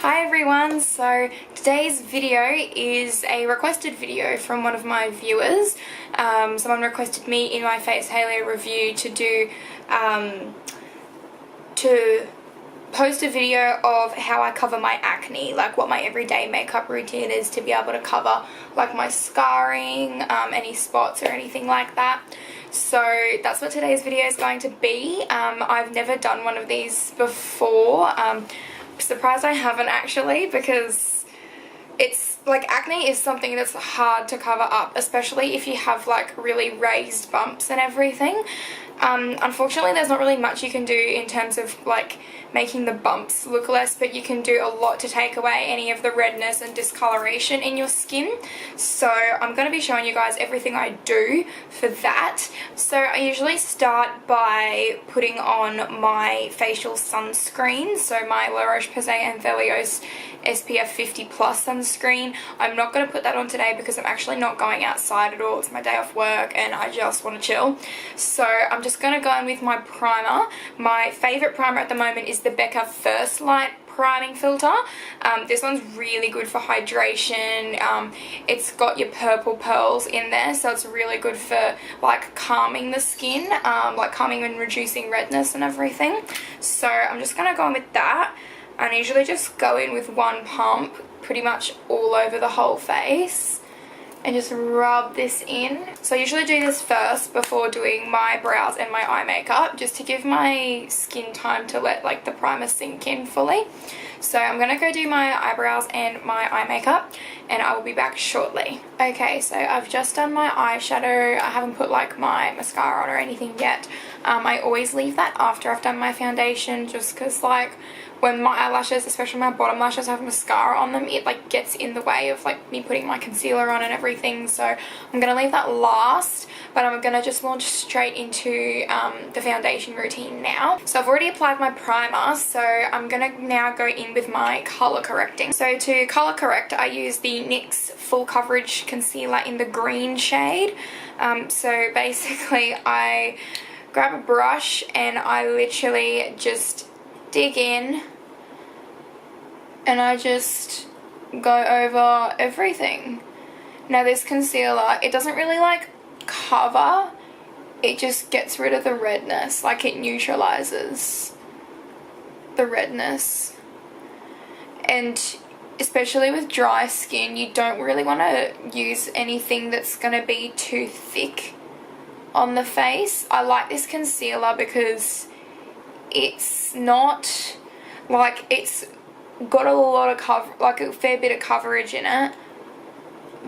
Hi everyone, so today's video is a requested video from one of my viewers. Someone requested me in my Face Halo review to post a video of how I cover my acne, like what my everyday makeup routine is to be able to cover like my scarring, any spots or anything like that. So that's what today's video is going to be. I've never done one of these before. Surprised I haven't actually, because it's like acne is something that's hard to cover up, especially if you have like really raised bumps and everything. Unfortunately there's not really much you can do in terms of like making the bumps look less, but you can do a lot to take away any of the redness and discoloration in your skin. So I'm going to be showing you guys everything I do for that. So I usually start by putting on my facial sunscreen, so my La Roche-Posay and Thelios SPF 50 plus sunscreen. I'm not going to put that on today because I'm actually not going outside at all. It's my day off work and I just want to chill. So I'm just going to go in with my primer. My favourite primer at the moment is the Becca First Light priming filter. This one's really good for hydration. It's got your purple pearls in there, so it's really good for like calming the skin, like calming and reducing redness and everything. So I'm just going to go in with that. I usually just go in with one pump pretty much all over the whole face and just rub this in. So I usually do this first before doing my brows and my eye makeup, just to give my skin time to let like the primer sink in fully. So I'm gonna go do my eyebrows and my eye makeup and I will be back shortly. Okay, so I've just done my eyeshadow. I haven't put like my mascara on or anything yet. I always leave that after I've done my foundation, just because like when my eyelashes, especially my bottom lashes, have mascara on them, it like gets in the way of like me putting my concealer on and everything. So I'm gonna leave that last, but I'm gonna just launch straight into the foundation routine now. So I've already applied my primer, so I'm gonna now go in with my color correcting. So to color correct, I use the NYX Full Coverage Concealer in the green shade. So basically I grab a brush and I literally just dig in and I just go over everything. Now this concealer, it doesn't really like cover, it just gets rid of the redness, like it neutralizes the redness. And especially with dry skin, you don't really want to use anything that's going to be too thick on the face. I like this concealer because it's not like, it's got a lot of cover, like a fair bit of coverage in it,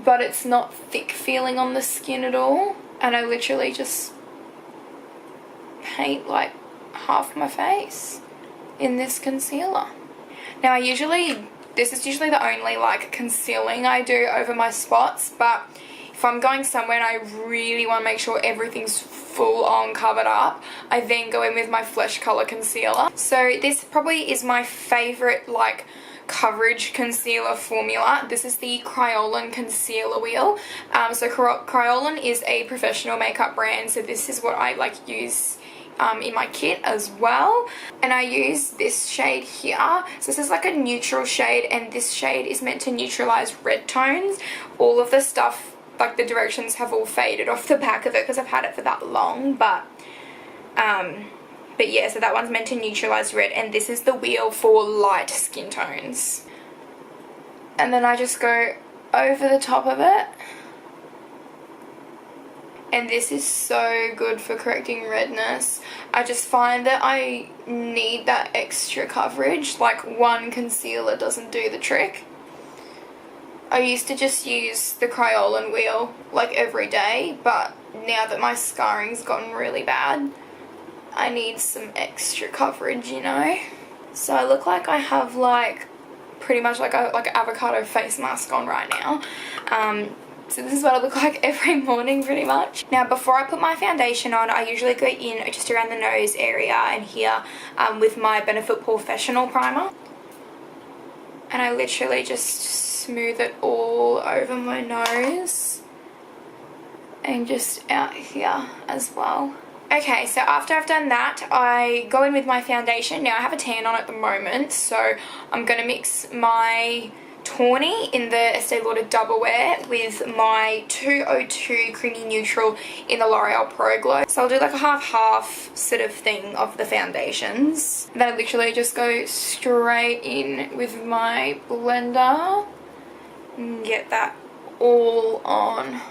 but it's not thick feeling on the skin at all. And I literally just paint like half my face in this concealer. Now this is usually the only like concealing I do over my spots, but if I'm going somewhere and I really want to make sure everything's full on covered up, I then go in with my Flesh Color Concealer. So this probably is my favorite like coverage concealer formula. This is the Kryolan Concealer Wheel. So Kryolan is a professional makeup brand, so this is what I like use in my kit as well. And I use this shade here. So this is like a neutral shade, and this shade is meant to neutralize red tones. All of the stuff, like the directions, have all faded off the back of it because I've had it for that long, but yeah, so that one's meant to neutralize red, and this is the wheel for light skin tones. And then I just go over the top of it, and this is so good for correcting redness. I just find that I need that extra coverage, like one concealer doesn't do the trick. I used to just use the Kryolan wheel like every day, but now that my scarring's gotten really bad, I need some extra coverage, you know? So I look like I have like pretty much like an avocado face mask on right now. So this is what I look like every morning pretty much. Now before I put my foundation on, I usually go in just around the nose area and here with my Benefit Professional primer. And I literally just smooth it all over my nose and just out here as well. Okay, so after I've done that, I go in with my foundation. Now I have a tan on at the moment, so I'm going to mix my tawny in the Estee Lauder Double Wear with my 202 Creamy Neutral in the L'Oreal Pro Glow. So I'll do like a half-half sort of thing of the foundations. Then I literally just go straight in with my blender and get that all on.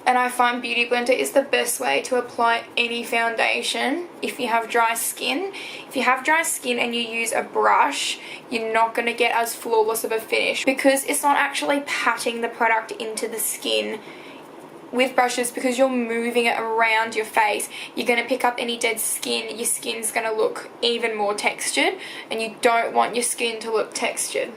And I find Beauty Blender is the best way to apply any foundation if you have dry skin. If you have dry skin and you use a brush, you're not going to get as flawless of a finish because it's not actually patting the product into the skin with brushes. Because you're moving it around your face, you're going to pick up any dead skin. Your skin's going to look even more textured, and you don't want your skin to look textured.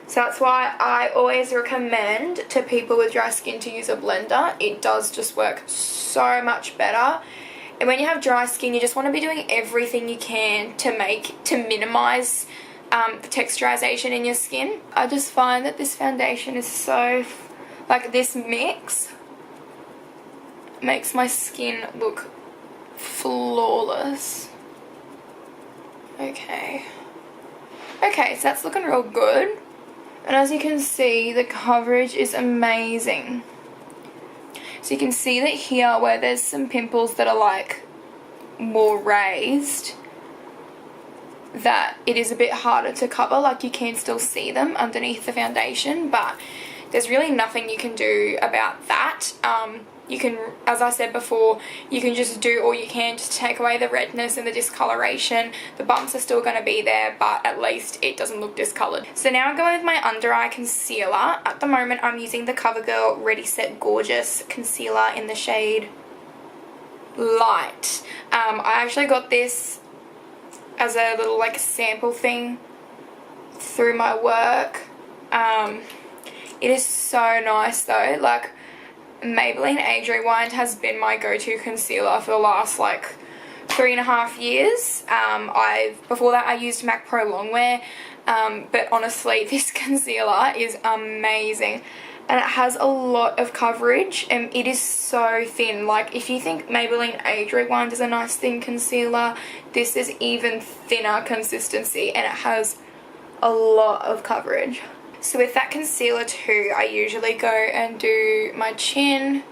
So that's why I always recommend to people with dry skin to use a blender. It does just work so much better. And when you have dry skin, you just want to be doing everything you can to minimize the texturization in your skin. I just find that this foundation is so, like, this mix makes my skin look flawless. Okay, so that's looking real good. And as you can see, the coverage is amazing. So you can see that here where there's some pimples that are like more raised, that it is a bit harder to cover. Like, you can still see them underneath the foundation, but there's really nothing you can do about that. You can, as I said before, you can just do all you can just to take away the redness and the discoloration. The bumps are still going to be there, but at least it doesn't look discolored. So now I'm going with my under eye concealer. At the moment, I'm using the CoverGirl Ready Set Gorgeous concealer in the shade Light. I actually got this as a little like sample thing through my work. It is so nice though. Like, Maybelline Age Rewind has been my go-to concealer for the last like 3.5 years. Before that I used MAC Pro Longwear, but honestly this concealer is amazing, and it has a lot of coverage and it is so thin. Like, if you think Maybelline Age Rewind is a nice thin concealer, this is even thinner consistency and it has a lot of coverage. So with that concealer too, I usually go and do my chin,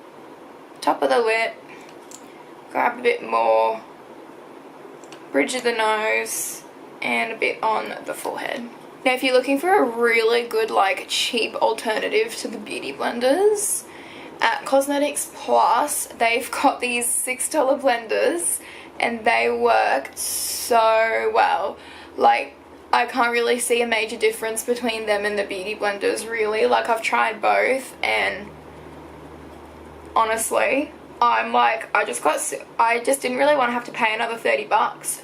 top of the lip, grab a bit more, bridge of the nose, and a bit on the forehead. Now if you're looking for a really good like cheap alternative to the beauty blenders, at Cosmetics Plus they've got these $6 blenders and they work so well. Like, I can't really see a major difference between them and the beauty blenders really. Like, I've tried both and honestly I'm like, I just didn't really want to have to pay another $30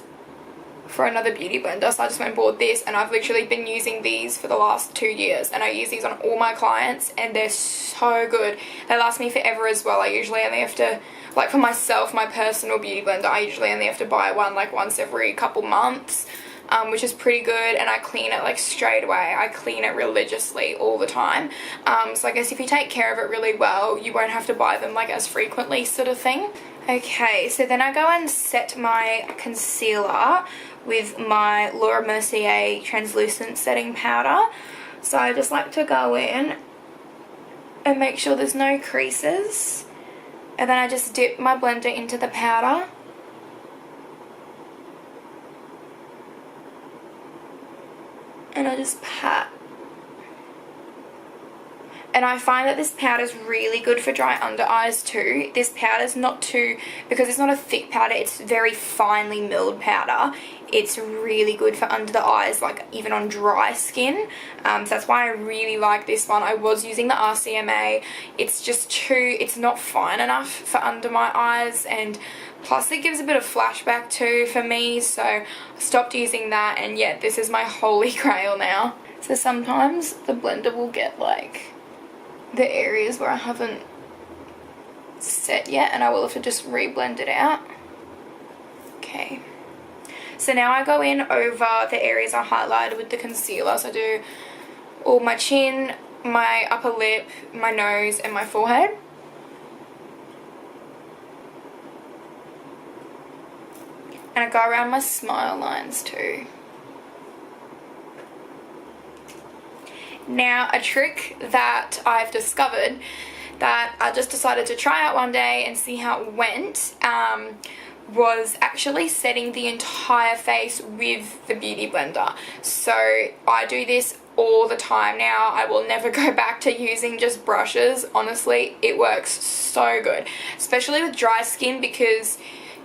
for another beauty blender, so I just went and bought this, and I've literally been using these for the last 2 years and I use these on all my clients and they're so good. They last me forever as well. I usually only have to, like, for myself, my personal beauty blender, I usually only have to buy one like once every couple months. Which is pretty good, and I clean it like straight away. I clean it religiously all the time. So I guess if you take care of it really well, you won't have to buy them like as frequently, sort of thing. Okay, so then I go and set my concealer with my Laura Mercier translucent setting powder. So I just like to go in and make sure there's no creases, and then I just dip my blender into the powder. And I just pat. And I find that this powder is really good for dry under eyes too. This powder is not too, because it's not a thick powder, it's very finely milled powder. It's really good for under the eyes, like even on dry skin. So that's why I really like this one. I was using the RCMA. It's not fine enough for under my eyes, and plus it gives a bit of flashback too for me, so I stopped using that, and yet this is my holy grail now. So sometimes the blender will get like the areas where I haven't set yet, and I will have to just re-blend it out. Okay. So now I go in over the areas I highlighted with the concealer. So I do all my chin, my upper lip, my nose, and my forehead. And I go around my smile lines too. Now, a trick that I've discovered that I just decided to try out one day and see how it went was actually setting the entire face with the Beauty Blender. So I do this all the time now. I will never go back to using just brushes. Honestly, it works so good, especially with dry skin, because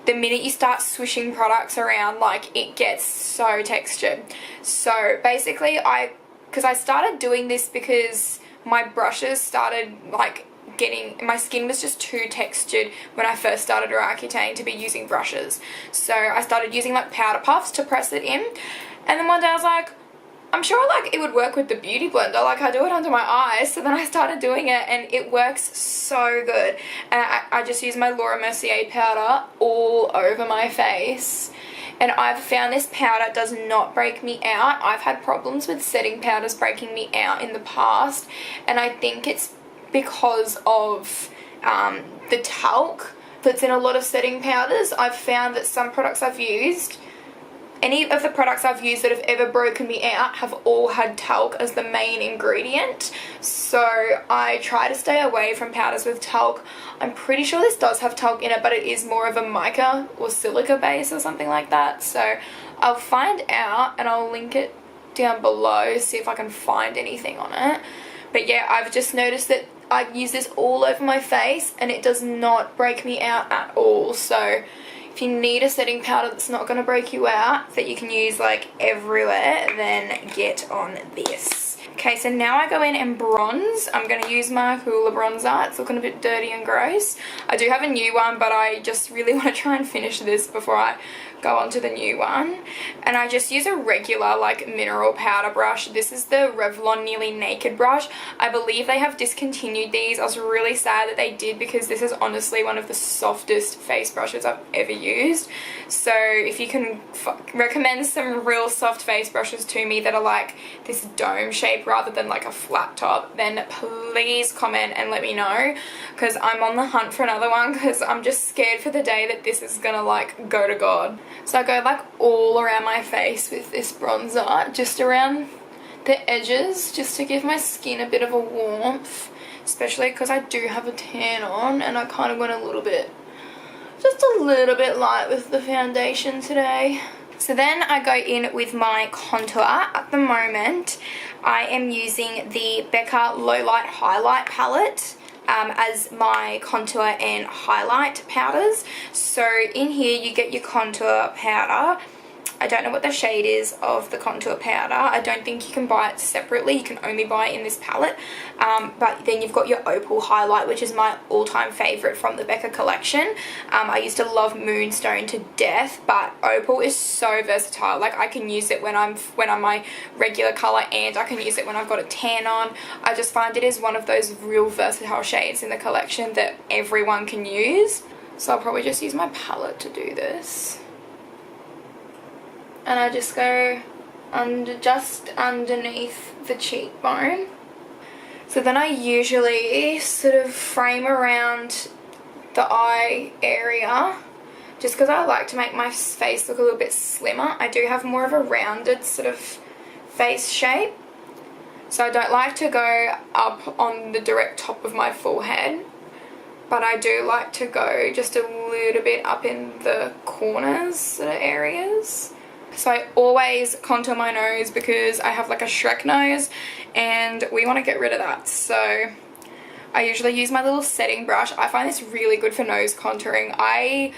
the minute you start swishing products around, like, it gets so textured. So basically because I started doing this because my brushes started like my skin was just too textured when I first started Roaccutane to be using brushes. So I started using like powder puffs to press it in, and then one day I was like, I'm sure like it would work with the Beauty Blender, like I do it under my eyes. So then I started doing it and it works so good. And I just use my Laura Mercier powder all over my face. And I've found this powder does not break me out. I've had problems with setting powders breaking me out in the past, and I think it's because of the talc that's in a lot of setting powders. I've found that some products I've used, any of the products I've used that have ever broken me out, have all had talc as the main ingredient. So I try to stay away from powders with talc. I'm pretty sure this does have talc in it, but it is more of a mica or silica base or something like that. So I'll find out and I'll link it down below, see if I can find anything on it. But yeah, I've just noticed that I use this all over my face and it does not break me out at all. So if you need a setting powder that's not going to break you out, that you can use like everywhere, then get on this. Okay, so now I go in and bronze. I'm going to use my Hoola bronzer. It's looking a bit dirty and gross. I do have a new one, but I just really want to try and finish this before I go on to the new one. And I just use a regular like mineral powder brush. This is the Revlon Nearly Naked brush. I believe they have discontinued these. I was really sad that they did, because this is honestly one of the softest face brushes I've ever used. So if you can recommend some real soft face brushes to me that are like this dome shape rather than like a flat top, then please comment and let me know, because I'm on the hunt for another one, because I'm just scared for the day that this is gonna like go to God. So I go like all around my face with this bronzer, just around the edges, just to give my skin a bit of a warmth, especially because I do have a tan on and I kind of went a little bit, just a little bit light with the foundation today. So then I go in with my contour. At the moment, I am using the Becca Low Light Highlight palette as my contour and highlight powders. So in here you get your contour powder. I don't know what the shade is of the contour powder. I don't think you can buy it separately. You can only buy it in this palette. But then you've got your Opal highlight, which is my all-time favorite from the Becca collection. I used to love Moonstone to death, but Opal is so versatile. Like I can use it when I'm my regular color, and I can use it when I've got a tan on. I just find it is one of those real versatile shades in the collection that everyone can use. So I'll probably just use my palette to do this. And I just go just underneath the cheekbone. So then I usually sort of frame around the eye area, just because I like to make my face look a little bit slimmer. I do have more of a rounded sort of face shape, so I don't like to go up on the direct top of my forehead, but I do like to go just a little bit up in the corners sort of areas. So I always contour my nose because I have like a Shrek nose and we want to get rid of that. So I usually use my little setting brush. I find this really good for nose contouring. I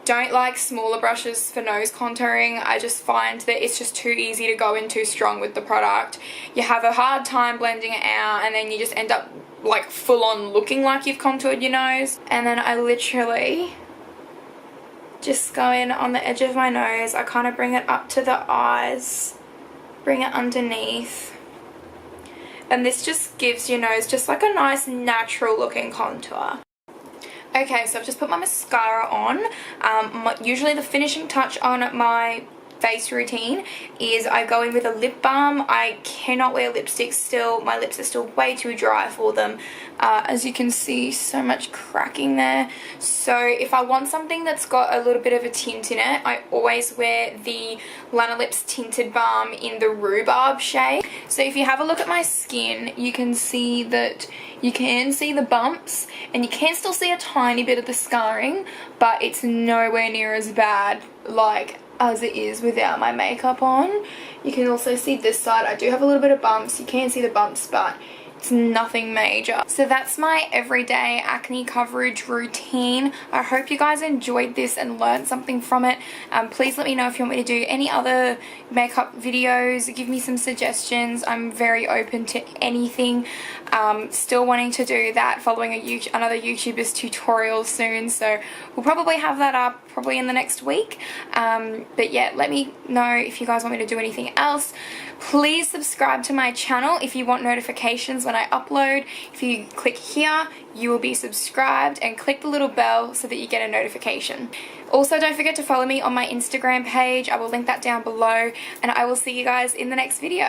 don't like smaller brushes for nose contouring. I just find that it's just too easy to go in too strong with the product. You have a hard time blending it out and then you just end up like full on looking like you've contoured your nose. And then I literally just go in on the edge of my nose. I kind of bring it up to the eyes, bring it underneath, and this just gives your nose just like a nice natural looking contour. Okay, so I've just put my mascara on. Usually the finishing touch on my face routine is I go in with a lip balm. I cannot wear lipstick still. My lips are still way too dry for them. As you can see, so much cracking there. So if I want something that's got a little bit of a tint in it, I always wear the Lanolips Tinted Balm in the Rhubarb shade. So if you have a look at my skin, you can see that you can see the bumps and you can still see a tiny bit of the scarring, but it's nowhere near as bad like as it is without my makeup on. You can also see this side. I do have a little bit of bumps. You can see the bumps, but it's nothing major. So that's my everyday acne coverage routine. I hope you guys enjoyed this and learned something from it. Please let me know if you want me to do any other makeup videos. Give me some suggestions. I'm very open to anything. Still wanting to do that, following another YouTuber's tutorial soon, so we'll probably have that up probably in the next week. But yeah, let me know if you guys want me to do anything else. Please subscribe to my channel if you want notifications when I upload. If you click here, you will be subscribed, and click the little bell so that you get a notification. Also, don't forget to follow me on my Instagram page. I will link that down below, and I will see you guys in the next video.